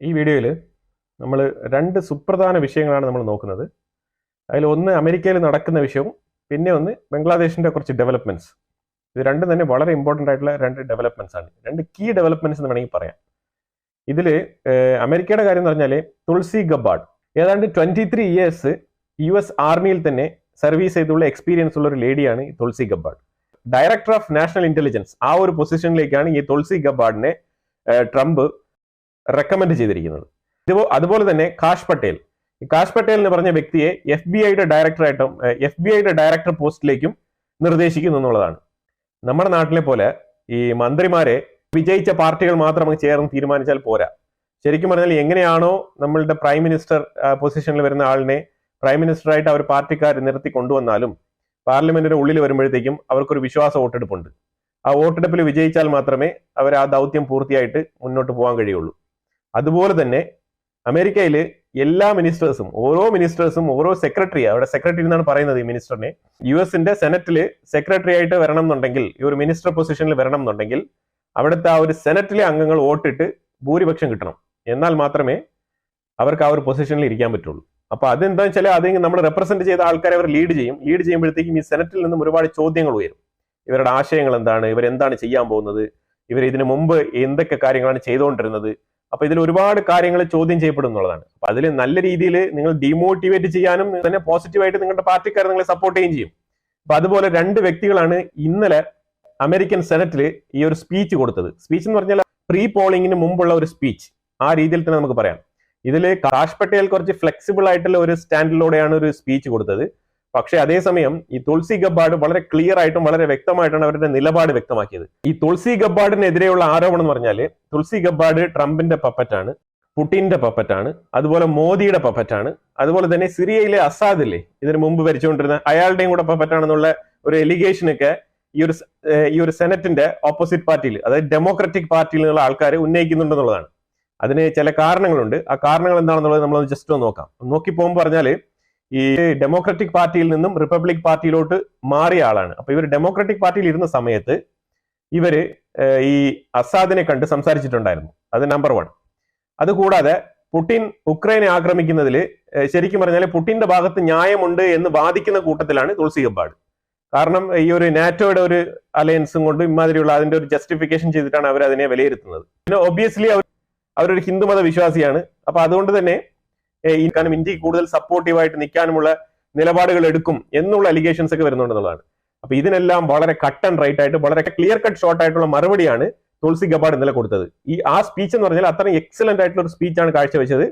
ഈ വീഡിയോയിൽ നമ്മൾ രണ്ട് സുപ്രധാന വിഷയങ്ങളാണ് നമ്മൾ നോക്കുന്നത്. അതിൽ ഒന്ന് അമേരിക്കയിൽ നടക്കുന്ന വിഷയവും പിന്നെ ഒന്ന് ബംഗ്ലാദേശിന്റെ കുറച്ച് ഡെവലപ്മെന്റ്സ്. ഇത് രണ്ടും തന്നെ വളരെ ഇമ്പോർട്ടൻ്റ് ആയിട്ടുള്ള രണ്ട് ഡെവലപ്മെന്റ്സ് ആണ്, രണ്ട് കീ ഡെവലപ്മെന്റ്സ് എന്ന് വേണമെങ്കിൽ പറയാം. ഇതിൽ അമേരിക്കയുടെ കാര്യം എന്ന് പറഞ്ഞാൽ തുൾസി ഗബ്ബാർഡ് ഏതാണ്ട് 23 ഇയേഴ്സ് US ആർമിയിൽ തന്നെ സർവീസ് ചെയ്തുള്ള എക്സ്പീരിയൻസ് ഉള്ള ഒരു ലേഡിയാണ് ഈ Tulsi Gabbard. Director of national intelligence ആ ഒരു പൊസിഷനിലേക്കാണ് ഈ തുൾസി ഗബ്ബാർഡിനെ ട്രംപ് റെക്കമെൻഡ് ചെയ്തിരിക്കുന്നത്. അതുപോലെ തന്നെ കാഷ് പട്ടേൽ എന്ന് പറഞ്ഞ വ്യക്തിയെ FBI-യുടെ ഡയറക്ടർ പോസ്റ്റിലേക്കും നിർദ്ദേശിക്കുന്നു എന്നുള്ളതാണ്. നമ്മുടെ നാട്ടിലെ പോലെ ഈ മന്ത്രിമാരെ വിജയിച്ച പാർട്ടികൾ മാത്രം ചേർന്ന് തീരുമാനിച്ചാൽ പോരാ. ശരിക്കും പറഞ്ഞാൽ എങ്ങനെയാണോ നമ്മളുടെ പ്രൈം മിനിസ്റ്റർ പൊസിഷനിൽ വരുന്ന ആളിനെ പ്രൈം മിനിസ്റ്ററായിട്ട് അവർ പാർട്ടിക്കാർ നിർത്തി കൊണ്ടുവന്നാലും പാർലമെന്റിന്റെ ഉള്ളിൽ വരുമ്പോഴത്തേക്കും അവർക്കൊരു വിശ്വാസ വോട്ടെടുപ്പുണ്ട്. ആ വോട്ടെടുപ്പിൽ വിജയിച്ചാൽ മാത്രമേ അവർ ആ ദൗത്യം പൂർത്തിയായിട്ട് മുന്നോട്ട് പോകാൻ കഴിയുള്ളൂ. അതുപോലെ തന്നെ അമേരിക്കയിൽ എല്ലാ ഓരോ മിനിസ്റ്റേഴ്സും ഓരോ സെക്രട്ടറി, അവിടെ സെക്രട്ടറി എന്നാണ് പറയുന്നത് ഈ മിനിസ്റ്ററിനെ, US-ന്റെ സെനറ്റിൽ സെക്രട്ടറി ആയിട്ട് വരണം എന്നുണ്ടെങ്കിൽ, ഈ ഒരു മിനിസ്റ്റർ പൊസിഷനിൽ വരണം എന്നുണ്ടെങ്കിൽ അവിടുത്തെ ആ ഒരു സെനറ്റിലെ അംഗങ്ങൾ വോട്ടിട്ട് ഭൂരിപക്ഷം കിട്ടണം. എന്നാൽ മാത്രമേ അവർക്ക് ആ ഒരു പൊസിഷനിൽ ഇരിക്കാൻ പറ്റുള്ളൂ. അപ്പൊ അതെന്താ വെച്ചാൽ അത് നമ്മൾ റെപ്രസെന്റ് ചെയ്ത ആൾക്കാരെ അവർ ലീഡ് ചെയ്യുമ്പോഴത്തേക്കും ഈ സെനറ്റിൽ നിന്നും ഒരുപാട് ചോദ്യങ്ങൾ ഉയരും. ഇവരുടെ ആശയങ്ങൾ എന്താണ്, ഇവരെന്താണ് ചെയ്യാൻ പോകുന്നത്, ഇവർ ഇതിനു മുമ്പ് എന്തൊക്കെ കാര്യങ്ങളാണ് ചെയ്തുകൊണ്ടിരുന്നത്. അപ്പൊ ഇതിൽ ഒരുപാട് കാര്യങ്ങൾ ചോദ്യം ചെയ്യപ്പെടും എന്നുള്ളതാണ്. അപ്പൊ അതിൽ നല്ല രീതിയിൽ നിങ്ങൾ ഡീമോട്ടിവേറ്റ് ചെയ്യാനും തന്നെ പോസിറ്റീവായിട്ട് നിങ്ങളുടെ പാർട്ടിക്കാർ നിങ്ങളെ സപ്പോർട്ട് ചെയ്യുകയും ചെയ്യും. അപ്പൊ അതുപോലെ രണ്ട് വ്യക്തികളാണ് ഇന്നലെ അമേരിക്കൻ സെനറ്റിൽ ഈ ഒരു സ്പീച്ച് കൊടുത്തത്. സ്പീച്ച് എന്ന് പറഞ്ഞാൽ പ്രീ പോളിംഗിന് മുമ്പുള്ള ഒരു സ്പീച്ച്, ആ രീതിയിൽ തന്നെ നമുക്ക് പറയാം. ഇതിൽ കാഷ് പട്ടേൽ കുറച്ച് ഫ്ലെക്സിബിൾ ആയിട്ടുള്ള ഒരു സ്റ്റാൻഡിലൂടെയാണ് ഒരു സ്പീച്ച് കൊടുത്തത്. പക്ഷെ അതേസമയം ഈ തുൾസി ഗബ്ബാർഡ് വളരെ ക്ലിയർ ആയിട്ടും വളരെ വ്യക്തമായിട്ടാണ് അവരുടെ നിലപാട് വ്യക്തമാക്കിയത്. ഈ തുൾസി ഗബ്ബാർഡിനെതിരെയുള്ള ആരോപണം എന്ന് പറഞ്ഞാൽ തുൾസി ഗബ്ബാർഡ് ട്രംപിന്റെ പപ്പറ്റാണ്, പുടിന്റെ പപ്പറ്റാണ്, അതുപോലെ മോദിയുടെ പപ്പറ്റാണ്, അതുപോലെ തന്നെ സിറിയയിലെ അസാദില്ലേ ഇതിനു മുമ്പ് ഭരിച്ചുകൊണ്ടിരുന്ന അയാളുടെയും കൂടെ പപ്പറ്റാണെന്നുള്ള ഒരു എലിഗേഷനൊക്കെ ഈ ഒരു സെനറ്റിന്റെ ഓപ്പോസിറ്റ് പാർട്ടിയിൽ, അതായത് ഡെമോക്രാറ്റിക് പാർട്ടിയിൽ നിന്നുള്ള ആൾക്കാർ ഉന്നയിക്കുന്നുണ്ടെന്നുള്ളതാണ്. അതിന് ചില കാരണങ്ങളുണ്ട്. ആ കാരണങ്ങൾ എന്താണെന്നുള്ളത് നമ്മൾ ജസ്റ്റ് ഒന്ന് നോക്കാം. നോക്കി പോകുമ്പോൾ പറഞ്ഞാല് ഈ ഡെമോക്രാറ്റിക് പാർട്ടിയിൽ നിന്നും റിപ്പബ്ലിക് പാർട്ടിയിലോട്ട് മാറിയ ആളാണ്. അപ്പൊ ഇവർ ഡെമോക്രാറ്റിക് പാർട്ടിയിൽ ഇരുന്ന സമയത്ത് ഇവര് ഈ അസാദിനെ കണ്ട് സംസാരിച്ചിട്ടുണ്ടായിരുന്നു. അത് നമ്പർ 1. അതുകൂടാതെ പുടിൻ ഉക്രൈനെ ആക്രമിക്കുന്നതിൽ ശരിക്കും പറഞ്ഞാൽ പുടിന്റെ ഭാഗത്ത് ന്യായമുണ്ട് എന്ന് വാദിക്കുന്ന കൂട്ടത്തിലാണ് തുൾസി ഗബ്ബാർഡ്. കാരണം ഈ ഒരു നാറ്റോയുടെ ഒരു അലയൻസും കൊണ്ട് ഇമാതിരിയുള്ള അതിന്റെ ഒരു ജസ്റ്റിഫിക്കേഷൻ ചെയ്തിട്ടാണ് അവർ അതിനെ വിലയിരുത്തുന്നത്. പിന്നെ ഒബ്വിയസ്ലി അവരൊരു ഹിന്ദുമത വിശ്വാസിയാണ്. അപ്പൊ അതുകൊണ്ട് തന്നെ കാരണം ഇന്ത്യക്ക് കൂടുതൽ സപ്പോർട്ടീവായിട്ട് നിൽക്കാനുമുള്ള നിലപാടുകൾ എടുക്കും എന്നുള്ള അലിഗേഷൻസ് ഒക്കെ വരുന്നുണ്ടെന്നുള്ളതാണ്. അപ്പൊ ഇതിനെല്ലാം വളരെ കട്ട് ആൻഡ് റൈറ്റ് ആയിട്ട് വളരെ ക്ലിയർ കട്ട് ഷോർട്ട് ആയിട്ടുള്ള മറുപടിയാണ് തുൾസി ഗബ്ബാർഡ് ഇന്നലെ കൊടുത്തത്. ആ സ്പീച്ച് എന്ന് പറഞ്ഞാൽ അത്രയും എക്സലന്റ് ആയിട്ടുള്ള ഒരു സ്പീച്ചാണ് കാഴ്ചവെച്ചത്.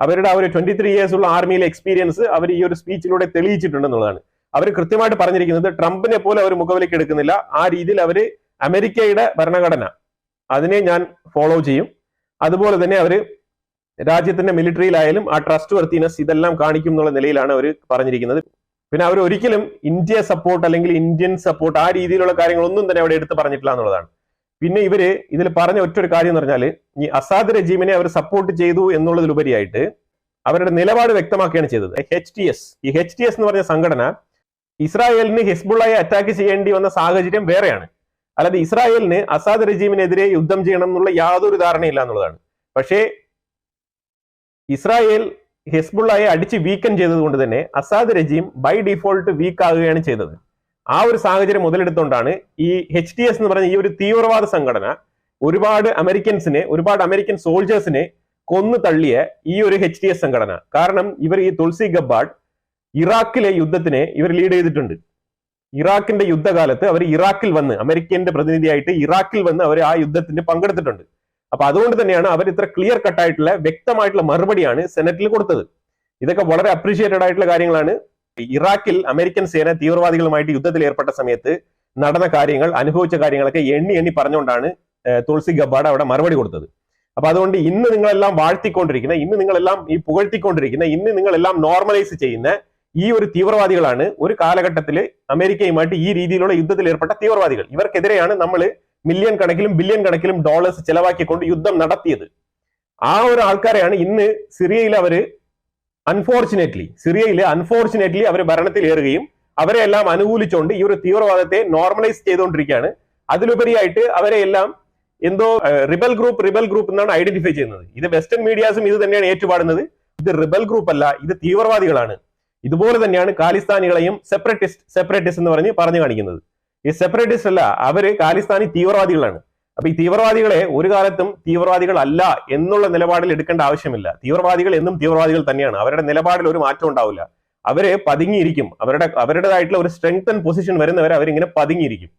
അവരുടെ ആ ഒരു 23 ഇയേഴ്സ് ഉള്ള ആർമിയിലെ എക്സ്പീരിയൻസ് അവർ ഈ ഒരു സ്പീച്ചിലൂടെ തെളിയിച്ചിട്ടുണ്ടെന്നുള്ളതാണ്. അവർ കൃത്യമായിട്ട് പറഞ്ഞിരിക്കുന്നത് ട്രംപിനെ പോലെ അവർ മുഖവിലേക്ക് എടുക്കുന്നില്ല. ആ രീതിയിൽ അവര് അമേരിക്കയുടെ ഭരണഘടന അതിനെ ഞാൻ ഫോളോ ചെയ്യും. അതുപോലെ തന്നെ അവര് രാജ്യത്തിന്റെ മിലിറ്ററിയിലായാലും ആ ട്രസ്റ്റ് വർത്തിനെസ് ഇതെല്ലാം കാണിക്കും എന്നുള്ള നിലയിലാണ് അവർ പറഞ്ഞിരിക്കുന്നത്. പിന്നെ അവർ ഒരിക്കലും ഇന്ത്യ സപ്പോർട്ട് അല്ലെങ്കിൽ ഇന്ത്യൻ സപ്പോർട്ട് ആ രീതിയിലുള്ള കാര്യങ്ങളൊന്നും തന്നെ അവിടെ എടുത്ത് പറഞ്ഞിട്ടില്ല എന്നുള്ളതാണ്. പിന്നെ ഇവര് ഇതിൽ പറഞ്ഞ ഒറ്റൊരു കാര്യം എന്ന് പറഞ്ഞാൽ ഈ അസാദ് റെജീമിനെ അവർ സപ്പോർട്ട് ചെയ്തു എന്നുള്ളതിലുപരിയായിട്ട് അവരുടെ നിലപാട് വ്യക്തമാക്കുകയാണ് ചെയ്തത്. ഈ HTS എന്ന് പറഞ്ഞ സംഘടന ഇസ്രായേലിന് ഹിസ്ബുള്ളയെ അറ്റാക്ക് ചെയ്യേണ്ടി വന്ന സാഹചര്യം വേറെയാണ്. അല്ലാതെ ഇസ്രായേലിന് അസാദ് റെജീമിനെതിരെ യുദ്ധം ചെയ്യണം എന്നുള്ള യാതൊരു ധാരണയില്ല എന്നുള്ളതാണ്. പക്ഷേ ഇസ്രായേൽ ഹിസ്ബുള്ളയെ അടിച്ച് വീക്കൻ ചെയ്തത് കൊണ്ട് തന്നെ Assad regime by default weak ആകുകയാണ് ചെയ്തത്. ആ ഒരു സാഹചര്യം മുതലെടുത്തുകൊണ്ടാണ് ഈ HTS എന്ന് പറഞ്ഞ ഈ ഒരു തീവ്രവാദ സംഘടന ഒരുപാട് അമേരിക്കൻ സോൾജേഴ്സിനെ കൊന്നു തള്ളിയ ഈ ഒരു HTS സംഘടന. കാരണം ഇവർ ഈ തുൾസി ഗബ്ബാർഡ് ഇറാഖിലെ യുദ്ധത്തിനെ ഇവർ ലീഡ് ചെയ്തിട്ടുണ്ട്. ഇറാഖിന്റെ യുദ്ധകാലത്ത് അവർ ഇറാഖിൽ വന്ന് അമേരിക്കന്റെ പ്രതിനിധിയായിട്ട് ഇറാഖിൽ വന്ന് അവർ ആ യുദ്ധത്തിന് പങ്കെടുത്തിട്ടുണ്ട്. അപ്പൊ അതുകൊണ്ട് തന്നെയാണ് അവർ ഇത്ര ക്ലിയർ കട്ടായിട്ടുള്ള വ്യക്തമായിട്ടുള്ള മറുപടിയാണ് സെനറ്റിൽ കൊടുത്തത്. ഇതൊക്കെ വളരെ അപ്രീഷിയേറ്റഡ് ആയിട്ടുള്ള കാര്യങ്ങളാണ്. ഇറാഖിൽ അമേരിക്കൻ സേന തീവ്രവാദികളുമായിട്ട് യുദ്ധത്തിൽ ഏർപ്പെട്ട സമയത്ത് നടന്ന കാര്യങ്ങൾ, അനുഭവിച്ച കാര്യങ്ങളൊക്കെ എണ്ണി പറഞ്ഞുകൊണ്ടാണ് തുൾസി ഗബ്ബാർഡ് അവിടെ മറുപടി കൊടുത്തത്. അപ്പൊ അതുകൊണ്ട് ഇന്ന് നിങ്ങളെല്ലാം വാഴ്ത്തിക്കൊണ്ടിരിക്കുന്ന, ഇന്ന് നിങ്ങളെല്ലാം ഈ പുകഴ്ത്തിക്കൊണ്ടിരിക്കുന്ന, ഇന്ന് നിങ്ങളെല്ലാം നോർമലൈസ് ചെയ്യുന്ന ഈ ഒരു തീവ്രവാദികളാണ് ഒരു കാലഘട്ടത്തിൽ അമേരിക്കയുമായിട്ട് ഈ രീതിയിലുള്ള യുദ്ധത്തിൽ ഏർപ്പെട്ട തീവ്രവാദികൾ. ഇവർക്കെതിരെയാണ് നമ്മൾ മില്യൺ കണക്കിലും ബില്യൺ കണക്കിലും ഡോളേഴ്സ് ചെലവാക്കിക്കൊണ്ട് യുദ്ധം നടത്തിയത്. ആ ഒരു ആൾക്കാരെയാണ് ഇന്ന് സിറിയയിൽ അൺഫോർച്ചുനേറ്റ്ലി അവർ ഭരണത്തിൽ ഏറുകയും അവരെ എല്ലാം അനുകൂലിച്ചുകൊണ്ട് ഈ ഒരു തീവ്രവാദത്തെ നോർമലൈസ് ചെയ്തുകൊണ്ടിരിക്കുകയാണ്. അതിലുപരിയായിട്ട് അവരെ എല്ലാം എന്തോ റിബൽ ഗ്രൂപ്പ് എന്നാണ് ഐഡന്റിഫൈ ചെയ്യുന്നത്. ഇത് വെസ്റ്റേൺ മീഡിയാസും ഇത് തന്നെയാണ് ഏറ്റുപാടുന്നത്. ഇത് റിബൽ ഗ്രൂപ്പ് അല്ല, ഇത് തീവ്രവാദികളാണ്. ഇതുപോലെ തന്നെയാണ് ഖാലിസ്ഥാനികളെയും സെപ്പറേറ്റിസ്റ്റ് എന്ന് പറഞ്ഞു കാണിക്കുന്നത്. ഈ സെപ്പറേറ്റിസ്റ്റ് അല്ല, അവര് ഖാലിസ്ഥാനി തീവ്രവാദികളാണ്. അപ്പൊ ഈ തീവ്രവാദികളെ ഒരു കാലത്തും തീവ്രവാദികൾ അല്ല എന്നുള്ള നിലപാടിൽ എടുക്കേണ്ട ആവശ്യമില്ല. തീവ്രവാദികൾ എന്നും തീവ്രവാദികൾ തന്നെയാണ്. അവരുടെ നിലപാടിൽ ഒരു മാറ്റം ഉണ്ടാവില്ല. അവര് പതുങ്ങിയിരിക്കും. അവരുടേതായിട്ടുള്ള ഒരു സ്ട്രെങ്തൻ പൊസിഷൻ വരുന്നവരെ അവരിങ്ങനെ പതുങ്ങിയിരിക്കും.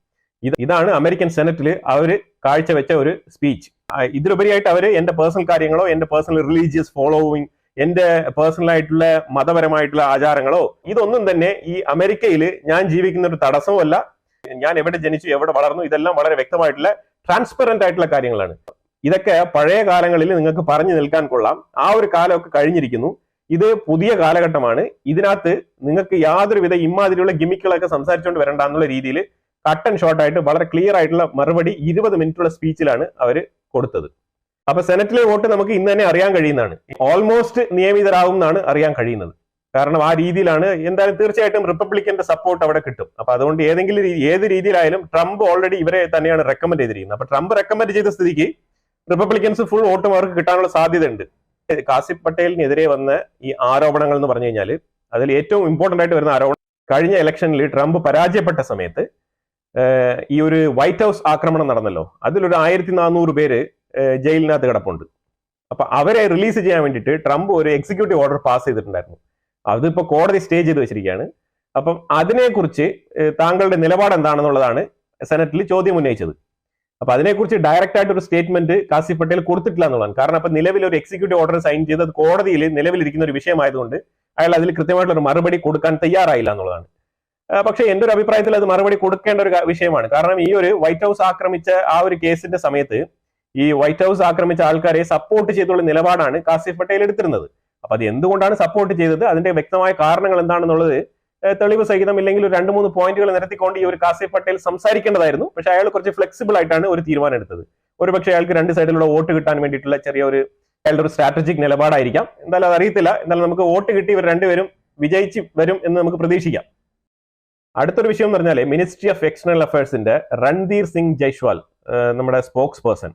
ഇതാണ് അമേരിക്കൻ സെനറ്റിൽ അവര് കാഴ്ചവെച്ച ഒരു സ്പീച്ച്. ഇതിലുപരിയായിട്ട് അവര് എന്റെ പേഴ്സണൽ കാര്യങ്ങളോ എന്റെ പേഴ്സണൽ റിലീജിയസ് ഫോളോവിങ് എന്റെ പേഴ്സണൽ ആയിട്ടുള്ള മതപരമായിട്ടുള്ള ആചാരങ്ങളോ ഇതൊന്നും തന്നെ ഈ അമേരിക്കയിൽ ഞാൻ ജീവിക്കുന്ന ഒരു തടസ്സമല്ല. ഞാൻ എവിടെ ജനിച്ചു, എവിടെ വളർന്നു, ഇതെല്ലാം വളരെ വ്യക്തമായിട്ടുള്ള ട്രാൻസ്പെറന്റ് ആയിട്ടുള്ള കാര്യങ്ങളാണ്. ഇതൊക്കെ പഴയ കാലങ്ങളിൽ നിങ്ങൾക്ക് പറഞ്ഞു നിൽക്കാൻ കൊള്ളാം. ആ ഒരു കാലമൊക്കെ കഴിഞ്ഞിരിക്കുന്നു. ഇത് പുതിയ കാലഘട്ടമാണ്. ഇതിനകത്ത് നിങ്ങൾക്ക് യാതൊരുവിധ ഇമാതിരിയുള്ള ഗിമിക്കുകളൊക്കെ സംസാരിച്ചുകൊണ്ട് വരണ്ട എന്നുള്ള രീതിയിൽ കട്ട് ആൻഡ് ഷോർട്ട് ആയിട്ട് വളരെ ക്ലിയർ ആയിട്ടുള്ള മറുപടി 20 മിനിറ്റുള്ള സ്പീച്ചിലാണ് അവർ കൊടുത്തത്. അപ്പൊ സെനറ്റിലെ വോട്ട് നമുക്ക് ഇന്ന് തന്നെ അറിയാൻ കഴിയുന്നതാണ്. ഓൾമോസ്റ്റ് നിയമിതരാകും എന്നാണ് അറിയാൻ കഴിയുന്നത്. കാരണം ആ രീതിയിലാണ്. എന്തായാലും തീർച്ചയായിട്ടും റിപ്പബ്ലിക്കന്റെ സപ്പോർട്ട് അവിടെ കിട്ടും. അപ്പൊ അതുകൊണ്ട് ഏത് രീതിയിലായാലും ട്രംപ് ഓൾറെഡി ഇവരെ തന്നെയാണ് റെക്കമെൻഡ് ചെയ്തിരിക്കുന്നത്. അപ്പൊ ട്രംപ് റെക്കമെൻഡ് ചെയ്ത സ്ഥിതിക്ക് റിപ്പബ്ലിക്കൻസ് ഫുൾ വോട്ടും അവർക്ക് കിട്ടാനുള്ള സാധ്യതയുണ്ട്. കാസിഫ് പട്ടേലിനെതിരെ വന്ന ഈ ആരോപണങ്ങൾ എന്ന് പറഞ്ഞു കഴിഞ്ഞാൽ അതിൽ ഏറ്റവും ഇമ്പോർട്ടന്റ് ആയിട്ട് വരുന്ന ആരോപണം, കഴിഞ്ഞ ഇലക്ഷനിൽ ട്രംപ് പരാജയപ്പെട്ട സമയത്ത് ഈ ഒരു വൈറ്റ് ഹൗസ് ആക്രമണം നടന്നല്ലോ. അതിലൊരു 1400 പേര് ജയിലിനകത്ത് കിടപ്പുണ്ട്. അപ്പൊ അവരെ റിലീസ് ചെയ്യാൻ വേണ്ടിയിട്ട് ട്രംപ് ഒരു എക്സിക്യൂട്ടീവ് ഓർഡർ പാസ് ചെയ്തിട്ടുണ്ടായിരുന്നു. അതിപ്പോ കോടതി സ്റ്റേ ചെയ്ത് വെച്ചിരിക്കുകയാണ്. അപ്പം അതിനെക്കുറിച്ച് താങ്കളുടെ നിലപാട് എന്താണെന്നുള്ളതാണ് സെനറ്റിൽ ചോദ്യം ഉന്നയിച്ചത്. അപ്പൊ അതിനെക്കുറിച്ച് ഡയറക്റ്റ് ആയിട്ട് ഒരു സ്റ്റേറ്റ്മെന്റ് കാസിഫ് പട്ടേൽ കൊടുത്തിട്ടില്ല എന്നുള്ളതാണ്. കാരണം അപ്പൊ നിലവിൽ ഒരു എക്സിക്യൂട്ടീവ് ഓർഡർ സൈൻ ചെയ്ത് കോടതിയിൽ നിലവിലിരിക്കുന്ന ഒരു വിഷയമായതുകൊണ്ട് അയാൾ അതിൽ കൃത്യമായിട്ടുള്ള ഒരു മറുപടി കൊടുക്കാൻ തയ്യാറായില്ല എന്നുള്ളതാണ്. പക്ഷേ എന്റെ ഒരു അഭിപ്രായത്തിൽ അത് മറുപടി കൊടുക്കേണ്ട ഒരു വിഷയമാണ്. കാരണം ഈ ഒരു വൈറ്റ് ഹൗസ് ആക്രമിച്ച ആ ഒരു കേസിന്റെ സമയത്ത് ഈ വൈറ്റ് ഹൗസ് ആക്രമിച്ച ആൾക്കാരെ സപ്പോർട്ട് ചെയ്തുള്ള നിലപാടാണ് കാസിഫ് പട്ടേൽ എടുത്തിരുന്നത്. അപ്പൊ അത് എന്തുകൊണ്ടാണ് സപ്പോർട്ട് ചെയ്തത്, അതിന്റെ വ്യക്തമായ കാരണങ്ങൾ എന്താണെന്നുള്ളത് തെളിവ് സഹിതം ഇല്ലെങ്കിൽ ഒരു 2-3 പോയിന്റുകൾ നിരത്തിക്കൊണ്ട് ഈ ഒരു കാസിഫ് പട്ടേൽ സംസാരിക്കേണ്ടതായിരുന്നു. പക്ഷെ അയാൾ കുറച്ച് ഫ്ലെക്സിബിൾ ആയിട്ടാണ് ഒരു തീരുമാനം എടുത്തത്. ഒരുപക്ഷെ അയാൾക്ക് രണ്ട് സൈഡിലുള്ള വോട്ട് കിട്ടാൻ വേണ്ടിയിട്ടുള്ള ചെറിയൊരു അയാളുടെ ഒരു സ്ട്രാറ്റജിക് നിലപാടായിരിക്കാം. എന്തായാലും അത് അറിയത്തില്ല. എന്തായാലും നമുക്ക് വോട്ട് കിട്ടി ഇവർ രണ്ടുപേരും വിജയിച്ച് വരും എന്ന് നമുക്ക് പ്രതീക്ഷിക്കാം. അടുത്തൊരു വിഷയം എന്ന് പറഞ്ഞാൽ മിനിസ്ട്രി ഓഫ് എക്സ്റ്റേണൽ അഫയേഴ്സിന്റെ രൺധീർ സിംഗ് ജയ്സ്വാൾ, നമ്മുടെ സ്പോക്സ് പേഴ്സൺ,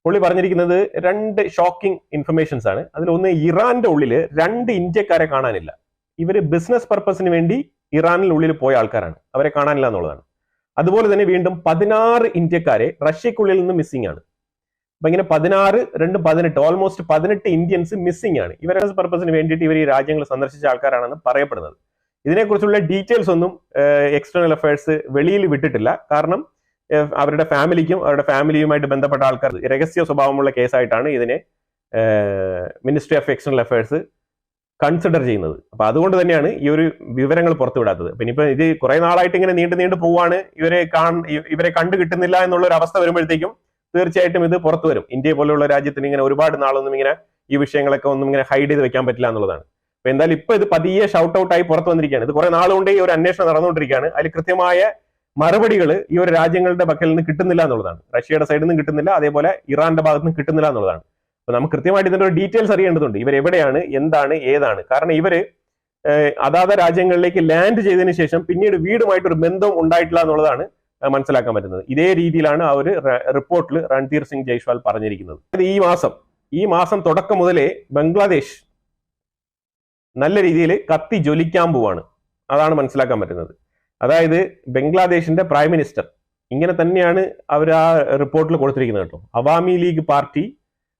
പുള്ളി പറഞ്ഞിരിക്കുന്നത് 2 ഷോക്കിംഗ് ഇൻഫർമേഷൻസ് ആണ്. അതിലൊന്ന്, ഇറാന്റെ ഉള്ളിൽ 2 ഇന്ത്യക്കാരെ കാണാനില്ല. ഇവര് ബിസിനസ് പർപ്പസിന് വേണ്ടി ഇറാനിനുള്ളിൽ പോയ ആൾക്കാരാണ്, അവരെ കാണാനില്ല എന്നുള്ളതാണ്. അതുപോലെ തന്നെ വീണ്ടും 16 ഇന്ത്യക്കാരെ റഷ്യക്കുള്ളിൽ നിന്ന് മിസ്സിംഗ് ആണ്. അപ്പൊ ഇങ്ങനെ 16, 2, 18, ഓൾമോസ്റ്റ് 18 ഇന്ത്യൻസ് മിസ്സിംഗ് ആണ്. ഇവരുടെ പർപ്പസിന് വേണ്ടിയിട്ട് ഇവർ ഈ രാജ്യങ്ങൾ സന്ദർശിച്ച ആൾക്കാരാണെന്ന് പറയപ്പെടുന്നത്. ഇതിനെക്കുറിച്ചുള്ള ഡീറ്റെയിൽസ് ഒന്നും എക്സ്റ്റേണൽ അഫയേഴ്സ് വെളിയിൽ വിട്ടിട്ടില്ല. കാരണം അവരുടെ ഫാമിലിക്കും അവരുടെ ഫാമിലിയുമായിട്ട് ബന്ധപ്പെട്ട ആൾക്കാർ രഹസ്യ സ്വഭാവമുള്ള കേസായിട്ടാണ് ഇതിനെ ministry of external affairs consider ചെയ്യുന്നത്. അപ്പൊ അതുകൊണ്ട് തന്നെയാണ് ഈ ഒരു വിവരങ്ങൾ പുറത്തുവിടാത്തത്. പിന്നെ ഇപ്പൊ ഇത് കുറെ നാളായിട്ട് ഇങ്ങനെ നീണ്ടു പോവാണ്, ഇവരെ കണ്ടു കിട്ടുന്നില്ല എന്നുള്ള ഒരു അവസ്ഥ വരുമ്പോഴത്തേക്കും തീർച്ചയായിട്ടും ഇത് പുറത്തു വരും. ഇന്ത്യ പോലെയുള്ള രാജ്യത്തിന് ഇങ്ങനെ ഒരുപാട് നാളൊന്നും ഇങ്ങനെ ഈ വിഷയങ്ങളൊക്കെ ഒന്നും ഇങ്ങനെ ഹൈഡ് ചെയ്ത് വെക്കാൻ പറ്റില്ല എന്നുള്ളതാണ്. അപ്പൊ എന്തായാലും ഇപ്പൊ ഇത് പതിയെ ഷൗട്ട് ഔട്ട് ആയി പുറത്തു വന്നിരിക്കുകയാണ്. ഇത് കുറെ നാളുകൊണ്ട് ഈ ഒരു അന്വേഷണം നടന്നുകൊണ്ടിരിക്കുകയാണ്. അതിൽ കൃത്യമായ മറുപടികൾ ഈ ഒരു രാജ്യങ്ങളുടെ പക്കൽ നിന്ന് കിട്ടുന്നില്ല എന്നുള്ളതാണ്. റഷ്യയുടെ സൈഡിൽ നിന്ന് കിട്ടുന്നില്ല, അതേപോലെ ഇറാന്റെ ഭാഗത്ത് നിന്ന് കിട്ടുന്നില്ല എന്നുള്ളതാണ്. അപ്പൊ നമുക്ക് കൃത്യമായിട്ട് ഇതിന്റെ ഒരു ഡീറ്റെയിൽസ് അറിയേണ്ടതുണ്ട്. ഇവരെവിടെയാണ്, എന്താണ്, ഏതാണ്. കാരണം ഇവര് അതാത് രാജ്യങ്ങളിലേക്ക് ലാൻഡ് ചെയ്തതിനു ശേഷം പിന്നീട് വീടുമായിട്ട് ഒരു ബന്ധം ഉണ്ടായിട്ടില്ല എന്നുള്ളതാണ് മനസ്സിലാക്കാൻ പറ്റുന്നത്. ഇതേ രീതിയിലാണ് ആ ഒരു റിപ്പോർട്ടിൽ രൺധീർ സിംഗ് ജയ്സ്വാൾ പറഞ്ഞിരിക്കുന്നത്. ഈ മാസം തുടക്കം മുതലേ ബംഗ്ലാദേശ് നല്ല രീതിയിൽ കത്തി ജ്വലിക്കാൻ പോവാണ്. അതാണ് മനസ്സിലാക്കാൻ പറ്റുന്നത്. അതായത് ബംഗ്ലാദേശിന്റെ പ്രൈം മിനിസ്റ്റർ ഇങ്ങനെ തന്നെയാണ് അവർ ആ റിപ്പോർട്ടിൽ കൊടുത്തിരിക്കുന്നത് കേട്ടോ. അവാമി ലീഗ് പാർട്ടി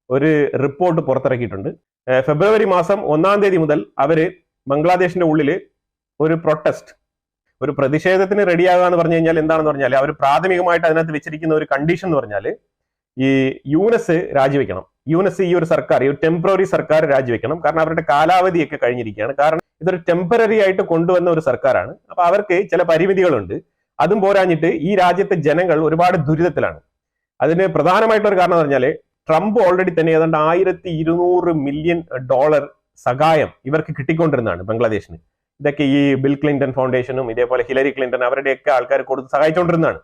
ഒരു റിപ്പോർട്ട് പുറത്തിറക്കിയിട്ടുണ്ട്. ഫെബ്രുവരി മാസം 1-ാം തീയതി മുതൽ അവര് ബംഗ്ലാദേശിന്റെ ഉള്ളിൽ ഒരു പ്രൊട്ടസ്റ്റ്, ഒരു പ്രതിഷേധത്തിന് റെഡിയാകുക എന്ന് പറഞ്ഞു കഴിഞ്ഞാൽ എന്താണെന്ന് പറഞ്ഞാൽ അവർ പ്രാഥമികമായിട്ട് അതിനകത്ത് വെച്ചിരിക്കുന്ന ഒരു കണ്ടീഷൻ എന്ന് പറഞ്ഞാൽ ഈ യൂനസ് രാജിവെക്കണം. യൂനസ് ഈ ഒരു സർക്കാർ, ഈ ഒരു ടെമ്പററി സർക്കാർ രാജിവെക്കണം. കാരണം അവരുടെ കാലാവധിയൊക്കെ കഴിഞ്ഞിരിക്കുകയാണ്. കാരണം ഇതൊരു ടെമ്പററി ആയിട്ട് കൊണ്ടുവന്ന ഒരു സർക്കാരാണ്. അപ്പൊ അവർക്ക് ചില പരിമിതികളുണ്ട്. അതും പോരാഞ്ഞിട്ട് ഈ രാജ്യത്തെ ജനങ്ങൾ ഒരുപാട് ദുരിതത്തിലാണ്. അതിന് പ്രധാനമായിട്ടൊരു കാരണം എന്ന് പറഞ്ഞാൽ ട്രംപ് ഓൾറെഡി തന്നെ ഏതാണ്ട് $1200 മില്യൺ സഹായം ഇവർക്ക് കിട്ടിക്കൊണ്ടിരുന്നതാണ് ബംഗ്ലാദേശിന്. ഇതൊക്കെ ഈ ബിൽ ക്ലിന്റൺ ഫൗണ്ടേഷനും ഇതേപോലെ ഹിലരി ക്ലിന്റൺ അവരുടെയൊക്കെ ആൾക്കാർ കൊടുത്ത് സഹായിച്ചുകൊണ്ടിരുന്നതാണ്.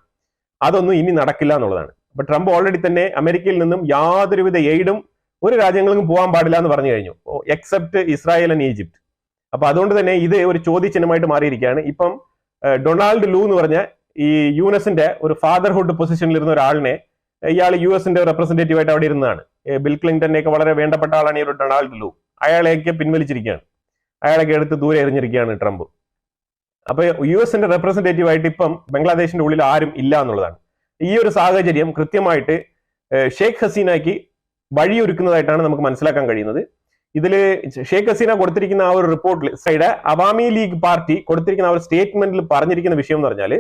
അതൊന്നും ഇനി നടക്കില്ല എന്നുള്ളതാണ്. അപ്പൊ ട്രംപ് ഓൾറെഡി തന്നെ അമേരിക്കയിൽ നിന്നും യാതൊരുവിധ എയ്ഡും ഒരു രാജ്യങ്ങൾക്കും പോകാൻ പാടില്ല എന്ന് പറഞ്ഞു കഴിഞ്ഞു, എക്സെപ്റ്റ് ഇസ്രായേൽ ആൻഡ് ഈജിപ്റ്റ്. അപ്പൊ അതുകൊണ്ട് തന്നെ ഇത് ഒരു ചോദ്യചിഹ്നമായിട്ട് മാറിയിരിക്കുകയാണ്. ഇപ്പം ഡൊണാൾഡ് ലൂ എന്ന് പറഞ്ഞ ഈ യൂനസിന്റെ ഒരു ഫാദർഹുഡ് പൊസിഷനിൽ ഇരുന്ന ഒരാളിനെ ഇയാൾ US റെപ്രസെന്റേറ്റീവ് ആയിട്ട് അവിടെ ഇരുന്നതാണ്. ബിൽ ക്ലിന്റനെയൊക്കെ വളരെ വേണ്ടപ്പെട്ട ആളാണ് ഈ ഒരു ഡൊണാൾഡ് ലൂ. അയാളെയൊക്കെ പിൻവലിച്ചിരിക്കുകയാണ്, അയാളൊക്കെ എടുത്ത് ദൂരെ എറിഞ്ഞിരിക്കുകയാണ് ട്രംപ്. അപ്പൊ US റെപ്രസെന്റേറ്റീവ് ആയിട്ട് ഇപ്പം ബംഗ്ലാദേശിന്റെ ഉള്ളിൽ ആരും ഇല്ല എന്നുള്ളതാണ്. ഈ ഒരു സാഹചര്യം കൃത്യമായിട്ട് ഷെയ്ഖ് ഹസീനയ്ക്ക് വഴിയൊരുക്കുന്നതായിട്ടാണ് നമുക്ക് മനസ്സിലാക്കാൻ കഴിയുന്നത്. ഇതിൽ ഷെയ്ഖ് ഹസീന കൊടുത്തിരിക്കുന്ന ആ ഒരു റിപ്പോർട്ടിൽ സൈഡ് അവാമി ലീഗ് പാർട്ടി കൊടുത്തിരിക്കുന്ന ആ ഒരു സ്റ്റേറ്റ്മെന്റിൽ പറഞ്ഞിരിക്കുന്ന വിഷയം എന്ന് പറഞ്ഞാൽ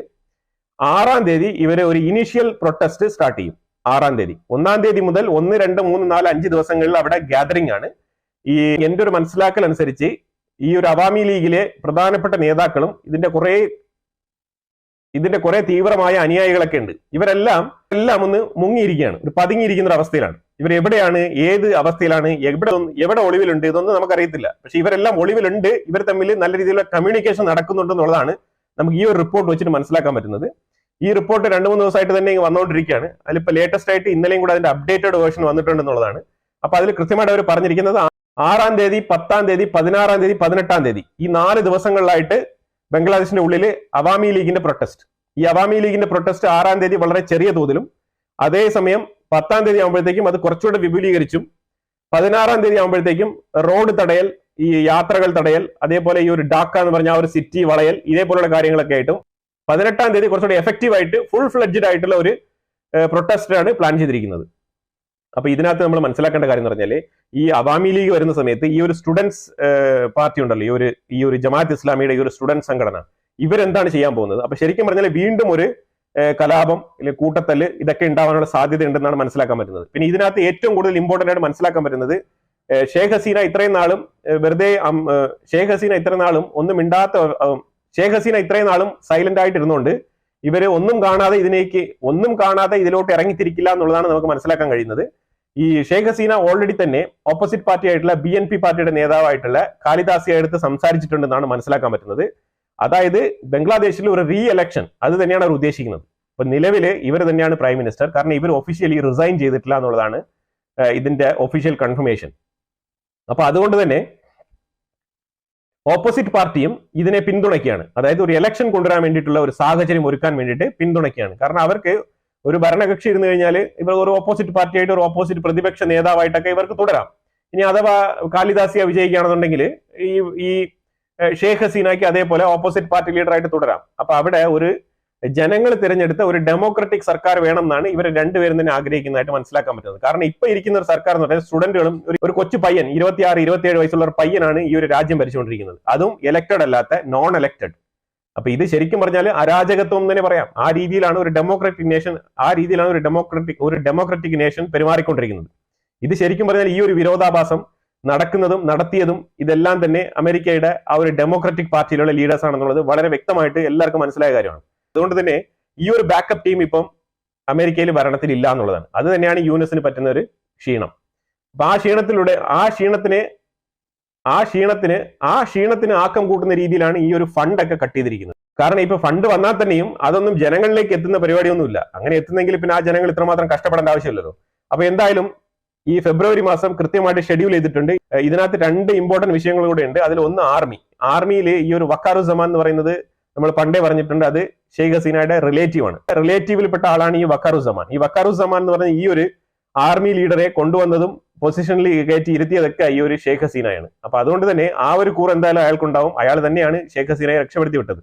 6-ാം തീയതി ഇവരെ ഒരു ഇനീഷ്യൽ പ്രൊട്ടസ്റ്റ് സ്റ്റാർട്ട് ചെയ്യും. 6-ാം തീയതി 1-ാം തീയതി മുതൽ 1, 2, 3, 4, 5 ദിവസങ്ങളിൽ അവിടെ ഗ്യാതറിംഗ് ആണ്. ഈ എന്റെ ഒരു മനസ്സിലാക്കൽ അനുസരിച്ച് ഈ ഒരു അവാമി ലീഗിലെ പ്രധാനപ്പെട്ട നേതാക്കളും ഇതിന്റെ കുറെ തീവ്രമായ അനുയായികളൊക്കെ ഉണ്ട്. ഇവരെല്ലാം ഒന്ന് മുങ്ങിയിരിക്കുകയാണ്, ഒരു പതുങ്ങിയിരിക്കുന്ന ഒരു അവസ്ഥയിലാണ്. ഇവർ എവിടെയാണ്, ഏത് അവസ്ഥയിലാണ്, എവിടെ ഒളിവിലുണ്ട്, ഇതൊന്നും നമുക്കറിയത്തില്ല. പക്ഷെ ഇവരെല്ലാം ഒളിവിലുണ്ട്, ഇവർ തമ്മിൽ നല്ല രീതിയിലുള്ള കമ്മ്യൂണിക്കേഷൻ നടക്കുന്നുണ്ടെന്നുള്ളതാണ് നമുക്ക് ഈ ഒരു റിപ്പോർട്ട് വെച്ചിട്ട് മനസ്സിലാക്കാൻ പറ്റുന്നത്. ഈ റിപ്പോർട്ട് 2-3 ദിവസമായിട്ട് തന്നെ വന്നുകൊണ്ടിരിക്കുകയാണ്. അതിലിപ്പോൾ ലേറ്റസ്റ്റ് ആയിട്ട് ഇന്നലെയും കൂടെ അതിന്റെ അപ്ഡേറ്റഡ് വേർഷൻ വന്നിട്ടുണ്ടെന്നുള്ളതാണ്. അപ്പൊ അതിൽ കൃത്യമായിട്ട് അവർ പറഞ്ഞിരിക്കുന്നത് 6-ാം തീയതി, 10-ാം തീയതി, 16-ാം തീയതി, 18-ാം തീയതി ഈ 4 ദിവസങ്ങളിലായിട്ട് ബംഗ്ലാദേശിന്റെ ഉള്ളിൽ അവാമി ലീഗിന്റെ പ്രൊട്ടസ്റ്റ്. ഈ അവാമി ലീഗിന്റെ പ്രൊട്ടസ്റ്റ് 6-ാം തീയതി വളരെ ചെറിയ തോതിലും, അതേസമയം 10-ാം തീയതി ആകുമ്പോഴത്തേക്കും അത് കുറച്ചുകൂടെ വിപുലീകരിച്ചും, 16-ാം തീയതി ആകുമ്പോഴത്തേക്കും റോഡ് തടയൽ, ഈ യാത്രകൾ തടയൽ, അതേപോലെ ഈ ഒരു ഡാക്ക എന്ന് പറഞ്ഞ ആ ഒരു സിറ്റി വളയൽ, ഇതേപോലുള്ള കാര്യങ്ങളൊക്കെ ആയിട്ടും 18-ാം തീയതി കുറച്ചുകൂടി എഫക്റ്റീവ് ആയിട്ട് ഫുൾ ഫ്ലെഡ്ജഡ് ആയിട്ടുള്ള ഒരു പ്രൊട്ടസ്റ്റ് ആണ് പ്ലാൻ ചെയ്തിരിക്കുന്നത്. അപ്പൊ ഇതിനകത്ത് നമ്മൾ മനസ്സിലാക്കേണ്ട കാര്യം എന്ന് പറഞ്ഞാൽ ഈ അവാമി ലീഗ് വരുന്ന സമയത്ത് ഈ ഒരു സ്റ്റുഡൻസ് പാർട്ടി ഉണ്ടല്ലോ, ഈ ഒരു ജമാഅത്ത് ഇസ്ലാമിയുടെ ഈ ഒരു സ്റ്റുഡൻസ് സംഘടന, ഇവരെന്താണ് ചെയ്യാൻ പോകുന്നത്? അപ്പൊ ശരിക്കും പറഞ്ഞാൽ വീണ്ടും ഒരു കലാപം, അല്ലെങ്കിൽ ഇതൊക്കെ ഉണ്ടാവാനുള്ള സാധ്യത ഉണ്ടെന്നാണ് മനസ്സിലാക്കാൻ പറ്റുന്നത്. പിന്നെ ഇതിനകത്ത് ഏറ്റവും കൂടുതൽ ഇമ്പോർട്ടന്റ് ആയിട്ട് മനസ്സിലാക്കാൻ പറ്റുന്നത് ഷെയ്ഖ് ഹസീന ഇത്രയും നാളും ഷെയ്ഖ് ഹസീന ഇത്രയും നാളും സൈലന്റ് ആയിട്ട് ഇരുന്നുകൊണ്ട് ഇവര് ഒന്നും കാണാതെ ഇതിലോട്ട് ഇറങ്ങിത്തിരിക്കില്ല എന്നുള്ളതാണ് നമുക്ക് മനസ്സിലാക്കാൻ കഴിയുന്നത്. ഈ ഷെയ്ഖ് ഹസീന ഓൾറെഡി തന്നെ ഓപ്പോസിറ്റ് പാർട്ടി ആയിട്ടുള്ള BNP പാർട്ടിയുടെ നേതാവായിട്ടുള്ള ഖാലിദാസിയെ അടുത്ത് സംസാരിച്ചിട്ടുണ്ടെന്നാണ് മനസ്സിലാക്കാൻ പറ്റുന്നത്. അതായത് ബംഗ്ലാദേശിൽ ഒരു റീ എലക്ഷൻ, അത് തന്നെയാണ് അവർ ഉദ്ദേശിക്കുന്നത്. അപ്പൊ നിലവില് ഇവർ തന്നെയാണ് പ്രൈം മിനിസ്റ്റർ, കാരണം ഇവർ ഒഫീഷ്യലി റിസൈൻ ചെയ്തിട്ടില്ല എന്നുള്ളതാണ് ഇതിന്റെ ഒഫീഷ്യൽ കൺഫർമേഷൻ. അപ്പൊ അതുകൊണ്ട് തന്നെ ഓപ്പോസിറ്റ് പാർട്ടിയും ഇതിനെ പിന്തുണയ്ക്കുകയാണ്. അതായത് ഒരു ഇലക്ഷൻ കൊണ്ടുവരാൻ വേണ്ടിയിട്ടുള്ള ഒരു സാഹചര്യം ഒരുക്കാൻ വേണ്ടിയിട്ട് പിന്തുണയ്ക്കുകയാണ്. കാരണം അവർക്ക് ഒരു ഭരണകക്ഷി ഇരുന്നു കഴിഞ്ഞാൽ ഇവർ ഒരു ഓപ്പോസിറ്റ് പാർട്ടിയായിട്ട്, ഒരു ഓപ്പോസിറ്റ് പ്രതിപക്ഷ നേതാവായിട്ടൊക്കെ ഇവർക്ക് തുടരാം. ഇനി അഥവാ ഖാലിദാസിയ വിജയിക്കുകയാണെന്നുണ്ടെങ്കിൽ ഈ ഷെയ്ഖ് ഹസീനയ്ക്ക് അതേപോലെ ഓപ്പോസിറ്റ് പാർട്ടി ലീഡറായിട്ട് തുടരാം. അപ്പൊ അവിടെ ഒരു ജനങ്ങൾ തിരഞ്ഞെടുത്ത ഒരു ഡെമോക്രാറ്റിക് സർക്കാർ വേണം എന്നാണ് ഇവർ രണ്ടുപേരും തന്നെ ആഗ്രഹിക്കുന്നതായിട്ട് മനസ്സിലാക്കാൻ പറ്റുന്നത്. കാരണം ഇപ്പൊ ഇരിക്കുന്ന ഒരു സർക്കാർ എന്ന് പറയുന്നത് സ്റ്റുഡന്റുകളും ഒരു കൊച്ചു പയ്യൻ, 26-27 വയസ്സുള്ള ഒരു പയ്യനാണ് ഈ ഒരു രാജ്യം ഭരിച്ചുകൊണ്ടിരിക്കുന്നത്. അതും എലക്റ്റഡ് അല്ലാത്ത, നോൺ എലക്റ്റഡ്. അപ്പൊ ഇത് ശരിക്കും പറഞ്ഞാൽ അരാജകത്വം തന്നെ പറയാം. ആ രീതിയിലാണ് ഒരു ഡെമോക്രാറ്റിക് നേഷൻ പെരുമാറിക്കൊണ്ടിരിക്കുന്നത്. ഇത് ശരിക്കും പറഞ്ഞാൽ ഈ ഒരു വിരോധാഭാസം നടക്കുന്നതും നടത്തിയതും ഇതെല്ലാം തന്നെ അമേരിക്കയുടെ ആ ഒരു ഡെമോക്രാറ്റിക് പാർട്ടിയിലുള്ള ലീഡേഴ്സ് ആണെന്നുള്ളത് വളരെ വ്യക്തമായിട്ട് എല്ലാവർക്കും മനസ്സിലായ കാര്യമാണ്. അതുകൊണ്ട് തന്നെ ഈ ഒരു ബാക്കപ്പ് ടീം ഇപ്പം അമേരിക്കയിൽ ഭരണത്തിൽ ഇല്ല എന്നുള്ളതാണ്. അത് തന്നെയാണ് യുഎസിന് പറ്റുന്ന ഒരു ക്ഷീണം. അപ്പൊ ആ ക്ഷീണത്തിന് ആക്കം കൂട്ടുന്ന രീതിയിലാണ് ഈ ഒരു ഫണ്ടൊക്കെ കട്ട് ചെയ്തിരിക്കുന്നത്. കാരണം ഇപ്പൊ ഫണ്ട് വന്നാൽ തന്നെയും അതൊന്നും ജനങ്ങളിലേക്ക് എത്തുന്ന പരിപാടിയൊന്നുമില്ല. അങ്ങനെ എത്തുന്നെങ്കിൽ പിന്നെ ആ ജനങ്ങൾ ഇത്രമാത്രം കഷ്ടപ്പെടേണ്ട ആവശ്യമില്ലല്ലോ. അപ്പൊ എന്തായാലും ഈ ഫെബ്രുവരി മാസം കൃത്യമായിട്ട് ഷെഡ്യൂൾ ചെയ്തിട്ടുണ്ട്. ഇതിനകത്ത് 2 ഇമ്പോർട്ടന്റ് വിഷയങ്ങൾ കൂടെ ഉണ്ട്. അതിൽ ഒന്ന് ആർമിയിൽ ഈ ഒരു വക്കാറുസമാൻ എന്ന് പറയുന്നത് നമ്മൾ പണ്ടേ പറഞ്ഞിട്ടുണ്ട്, അത് ഷെയ്ഖ് ഹസീനയുടെ റിലേറ്റീവ് ആണ്. റിലേറ്റീവിൽപ്പെട്ട ആളാണ് ഈ വക്കാറുസമാൻ. ഈ വക്കാറുസമാൻ എന്ന് പറഞ്ഞ ഈ ഒരു ആർമി ലീഡറെ കൊണ്ടുവന്നതും പൊസിഷനിൽ കയറ്റി ഇരുത്തിയതൊക്കെ ഈ ഒരു ഷെയ്ഖ് ഹസീനയാണ്. അപ്പൊ അതുകൊണ്ട് തന്നെ ആ ഒരു കൂർ എന്തായാലും അയാൾക്കുണ്ടാവും. അയാൾ തന്നെയാണ് ഷെയ്ഖ് ഹസീനയെ രക്ഷപ്പെടുത്തി വിട്ടത്.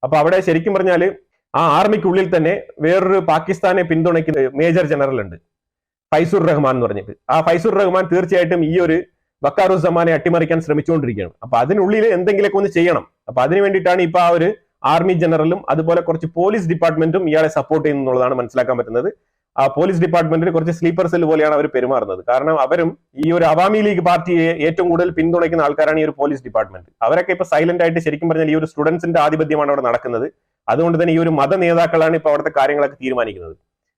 അപ്പൊ അവിടെ ശരിക്കും പറഞ്ഞാൽ ആ ആർമിക്കുള്ളിൽ തന്നെ വേറൊരു പാകിസ്ഥാനെ പിന്തുണയ്ക്കുന്ന മേജർ ജനറൽ ഉണ്ട്, ഫൈസുർ റഹ്മാൻ എന്ന് പറഞ്ഞിട്ട്. ആ ഫൈസുർ റഹ്മാൻ തീർച്ചയായിട്ടും ഈ ഒരു വക്കാറുസമാനെ അട്ടിമറിക്കാൻ ശ്രമിച്ചുകൊണ്ടിരിക്കുകയാണ്. അപ്പൊ അതിനുള്ളിൽ എന്തെങ്കിലുമൊക്കെ ഒന്ന് ചെയ്യണം. അപ്പൊ അതിനു വേണ്ടിയിട്ടാണ് ഇപ്പൊ ആ ഒരു ആർമി ജനറലും അതുപോലെ കുറച്ച് പോലീസ് ഡിപ്പാർട്ട്മെന്റും ഇയാളെ സപ്പോർട്ട് ചെയ്യുന്നുള്ളതാണ് മനസ്സിലാക്കാൻ പറ്റുന്നത്. ആ പോലീസ് ഡിപ്പാർട്ട്മെന്റിൽ കുറച്ച് സ്ലീപ്പർ സെൽ പോലെയാണ് അവർ പെരുമാറുന്നത്. കാരണം അവരും ഈ ഒരു അവാമി ലീഗ് പാർട്ടിയെ ഏറ്റവും കൂടുതൽ പിന്തുണയ്ക്കുന്ന ആൾക്കാരാണ് ഈ ഒരു പോലീസ് ഡിപ്പാർട്ട്മെന്റ്. അവരൊക്കെ ഇപ്പൊ സൈലന്റ് ആയിട്ട് ശരിക്കും പറഞ്ഞാൽ ഈ ഒരു സ്റ്റുഡൻസിന്റെ ആധിപത്യമാണ് അവിടെ നടക്കുന്നത്. അതുകൊണ്ട് തന്നെ ഈ ഒരു മത നേതാക്കളാണ് ഇപ്പൊ അവിടുത്തെ കാര്യങ്ങളൊക്കെ തീരുമാനിക്കുന്നത്.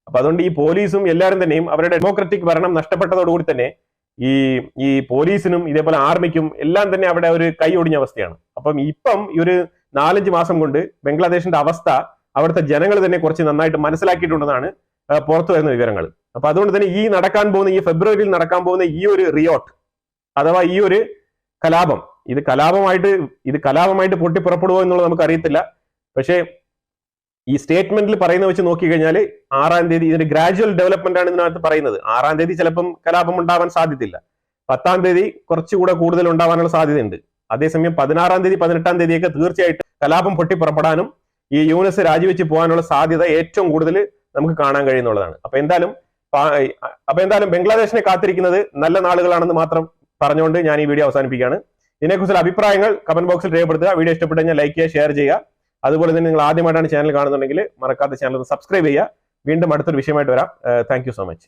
അപ്പൊ അതുകൊണ്ട് ഈ പോലീസും എല്ലാവരും തന്നെയും അവരുടെ ഡെമോക്രാറ്റിക് ഭരണം നഷ്ടപ്പെട്ടതോടുകൂടി തന്നെ ഈ പോലീസിനും ഇതേപോലെ ആർമിക്കും എല്ലാം തന്നെ അവിടെ ഒരു കൈ ഒടിഞ്ഞ അവസ്ഥയാണ്. അപ്പം ഇപ്പം ഈ ഒരു 4-5 മാസം കൊണ്ട് ബംഗ്ലാദേശിന്റെ അവസ്ഥ അവിടുത്തെ ജനങ്ങൾ തന്നെ കുറച്ച് നന്നായിട്ട് മനസ്സിലാക്കിയിട്ടുണ്ടെന്നാണ് പുറത്തു വരുന്ന വിവരങ്ങൾ. അപ്പൊ അതുകൊണ്ട് തന്നെ ഈ ഫെബ്രുവരിയിൽ നടക്കാൻ പോകുന്ന ഈ ഒരു റിയോട്ട് അഥവാ ഈ ഒരു കലാപം, ഇത് കലാപമായിട്ട് പൊട്ടിപ്പുറപ്പെടുവോ എന്നുള്ളത് നമുക്ക് അറിയത്തില്ല. പക്ഷേ ഈ സ്റ്റേറ്റ്മെന്റിൽ പറയുന്ന വെച്ച് നോക്കി കഴിഞ്ഞാൽ 6-ാം തീയതി ഇതിന്റെ ഗ്രാജുവൽ ഡെവലപ്മെന്റ് ആണ് ഇതിനകത്ത് പറയുന്നത്. 6-ാം തീയതി ചിലപ്പം കലാപം ഉണ്ടാവാൻ സാധ്യതയില്ല, 10-ാം തീയതി കുറച്ചുകൂടെ കൂടുതൽ ഉണ്ടാവാനുള്ള സാധ്യതയുണ്ട്. അതേസമയം 16-ാം തീയതി 18-ാം തീയതിയൊക്കെ തീർച്ചയായിട്ടും കലാപം പൊട്ടിപ്പുറപ്പെടാനും ഈ യൂനുസ് രാജിവെച്ച് പോകാനുള്ള സാധ്യത ഏറ്റവും കൂടുതൽ നമുക്ക് കാണാൻ കഴിയുന്നുള്ളതാണ്. അപ്പൊ എന്തായാലും ബംഗ്ലാദേശിനെ കാത്തിരിക്കുന്നത് നല്ല നാളുകളാണെന്ന് മാത്രം പറഞ്ഞുകൊണ്ട് ഞാൻ ഈ വീഡിയോ അവസാനിപ്പിക്കുകയാണ്. ഇതിനെക്കുറിച്ചുള്ള അഭിപ്രായങ്ങൾ കമന്റ് ബോക്സിൽ രേഖപ്പെടുത്തുക. വീഡിയോ ഇഷ്ടപ്പെട്ടു കഴിഞ്ഞാൽ ലൈക്ക് ചെയ്യുക, ഷെയർ ചെയ്യുക. അതുപോലെ തന്നെ നിങ്ങൾ ആദ്യമായിട്ടാണ് ചാനൽ കാണുന്നുണ്ടെങ്കിൽ മറക്കാത്ത ചാനൽ സബ്സ്ക്രൈബ് ചെയ്യുക. വീണ്ടും അടുത്തൊരു വിഷയമായിട്ട് വരാം. Thank you so much.